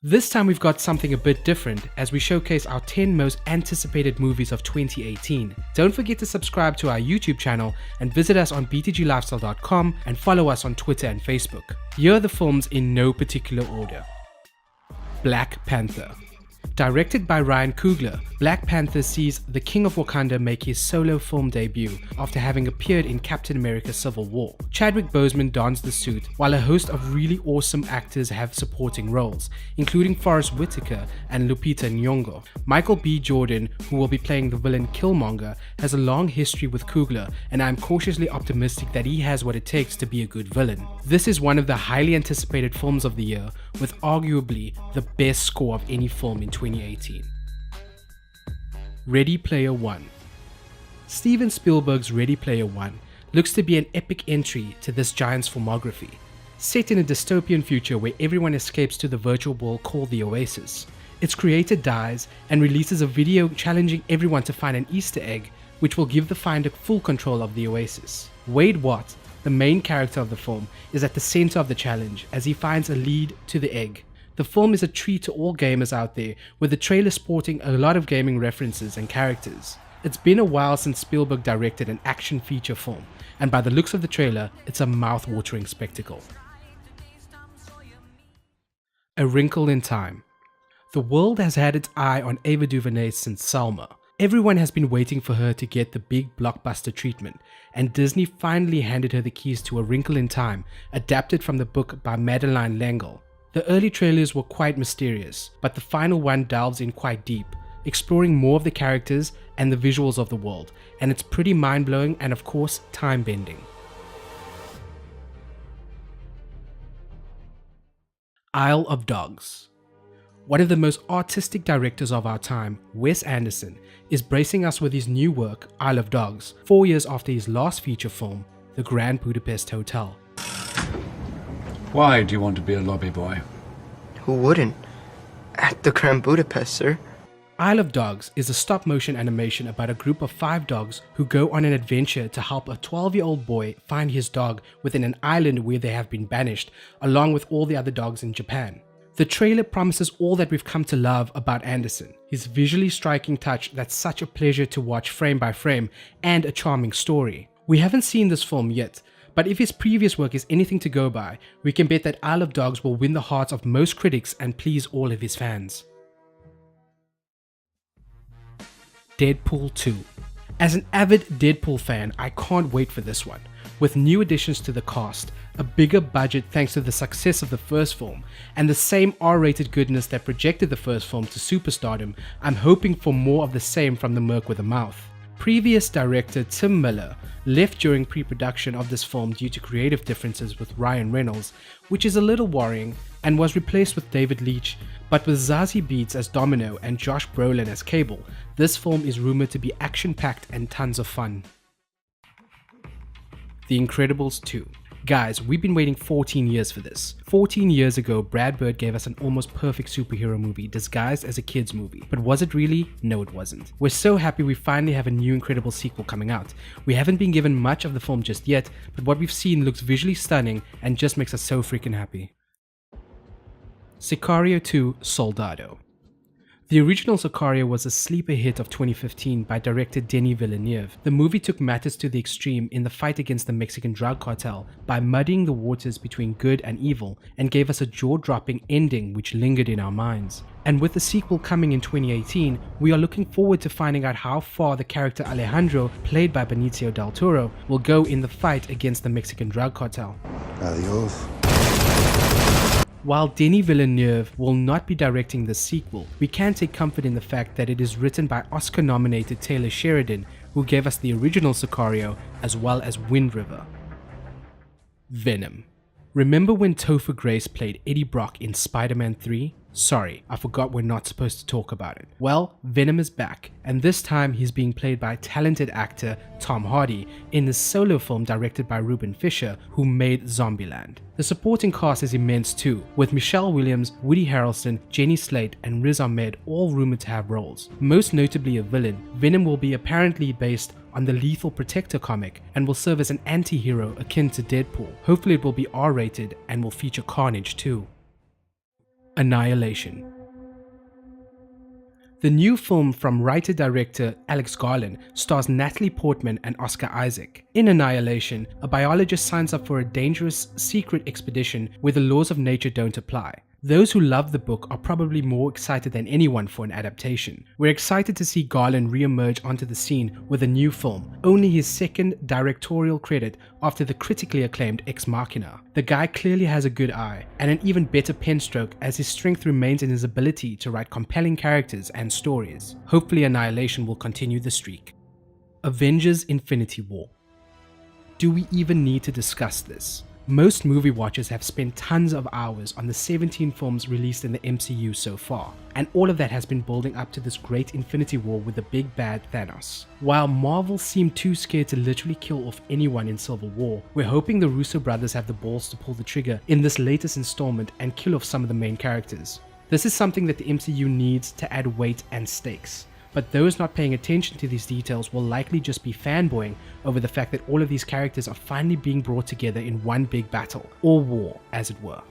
This time we've got something a bit different as we showcase our 10 most anticipated movies of 2018. Don't forget to subscribe to our YouTube channel and visit us on btglifestyle.com and follow us on Twitter and Facebook. Here are the films in no particular order. Black Panther. Directed by Ryan Coogler, Black Panther sees the King of Wakanda make his solo film debut after having appeared in Captain America Civil War. Chadwick Boseman dons the suit, while a host of really awesome actors have supporting roles, including Forrest Whitaker and Lupita Nyong'o. Michael B. Jordan, who will be playing the villain Killmonger, has a long history with Coogler, and I am cautiously optimistic that he has what it takes to be a good villain. This is one of the highly anticipated films of the year, with arguably the best score of any film in 2018. Ready Player One. Steven Spielberg's Ready Player One looks to be an epic entry to this giant's filmography, set in a dystopian future where everyone escapes to the virtual world called the Oasis. Its creator dies and releases a video challenging everyone to find an Easter egg which will give the finder full control of the Oasis. Wade Watt, the main character of the film, is at the center of the challenge as he finds a lead to the egg. The film is a treat to all gamers out there, with the trailer sporting a lot of gaming references and characters. It's been a while since Spielberg directed an action feature film, and by the looks of the trailer, it's a mouth-watering spectacle. A Wrinkle in Time. The world has had its eye on Ava DuVernay since Selma. Everyone has been waiting for her to get the big blockbuster treatment, and Disney finally handed her the keys to A Wrinkle in Time, adapted from the book by Madeline L'Engle. The early trailers were quite mysterious, but the final one delves in quite deep, exploring more of the characters and the visuals of the world, and it's pretty mind-blowing and of course time-bending. Isle of Dogs. One of the most artistic directors of our time, Wes Anderson, is bracing us with his new work, Isle of Dogs, 4 years after his last feature film, The Grand Budapest Hotel. Why do you want to be a lobby boy? Who wouldn't? At the Grand Budapest, sir. Isle of Dogs is a stop-motion animation about a group of 5 dogs who go on an adventure to help a 12-year-old boy find his dog within an island where they have been banished, along with all the other dogs in Japan. The trailer promises all that we've come to love about Anderson, his visually striking touch that's such a pleasure to watch frame by frame, and a charming story. We haven't seen this film yet, but if his previous work is anything to go by, we can bet that Isle of Dogs will win the hearts of most critics and please all of his fans. Deadpool 2. As an avid Deadpool fan, I can't wait for this one. With new additions to the cast, a bigger budget thanks to the success of the first film, and the same R-rated goodness that projected the first film to superstardom, I'm hoping for more of the same from the Merc with a Mouth. Previous director Tim Miller left during pre-production of this film due to creative differences with Ryan Reynolds, which is a little worrying, and was replaced with David Leitch, but with Zazie Beetz as Domino and Josh Brolin as Cable, this film is rumored to be action-packed and tons of fun. The Incredibles 2. Guys, we've been waiting 14 years for this. 14 years ago, Brad Bird gave us an almost perfect superhero movie disguised as a kids movie. But was it really? No, it wasn't. We're so happy we finally have a new Incredibles sequel coming out. We haven't been given much of the film just yet, but what we've seen looks visually stunning and just makes us so freaking happy. Sicario Soldado. The original Sicario was a sleeper hit of 2015 by director Denis Villeneuve. The movie took matters to the extreme in the fight against the Mexican drug cartel by muddying the waters between good and evil and gave us a jaw-dropping ending which lingered in our minds. And with the sequel coming in 2018, we are looking forward to finding out how far the character Alejandro, played by Benicio del Toro, will go in the fight against the Mexican drug cartel. Adios. While Denis Villeneuve will not be directing this sequel, we can take comfort in the fact that it is written by Oscar-nominated Taylor Sheridan, who gave us the original Sicario as well as Wind River. Venom. Remember when Topher Grace played Eddie Brock in Spider-Man 3? Sorry, I forgot we're not supposed to talk about it. Well, Venom is back, and this time he's being played by talented actor Tom Hardy in the solo film directed by Ruben Fisher, who made Zombieland. The supporting cast is immense too, with Michelle Williams, Woody Harrelson, Jenny Slate, and Riz Ahmed all rumored to have roles. Most notably a villain, Venom will be apparently based on the Lethal Protector comic and will serve as an anti-hero akin to Deadpool. Hopefully it will be R-rated and will feature carnage too. Annihilation. The new film from writer-director Alex Garland stars Natalie Portman and Oscar Isaac. In Annihilation, a biologist signs up for a dangerous, secret expedition where the laws of nature don't apply. Those who love the book are probably more excited than anyone for an adaptation. We're excited to see Garland re-emerge onto the scene with a new film, only his second directorial credit after the critically acclaimed Ex Machina. The guy clearly has a good eye, and an even better pen stroke as his strength remains in his ability to write compelling characters and stories. Hopefully Annihilation will continue the streak. Avengers Infinity War. Do we even need to discuss this? Most movie watchers have spent tons of hours on the 17 films released in the MCU so far, and all of that has been building up to this great Infinity War with the big bad Thanos. While Marvel seemed too scared to literally kill off anyone in Civil War, we're hoping the Russo brothers have the balls to pull the trigger in this latest installment and kill off some of the main characters. This is something that the MCU needs to add weight and stakes. But those not paying attention to these details will likely just be fanboying over the fact that all of these characters are finally being brought together in one big battle, or war as it were.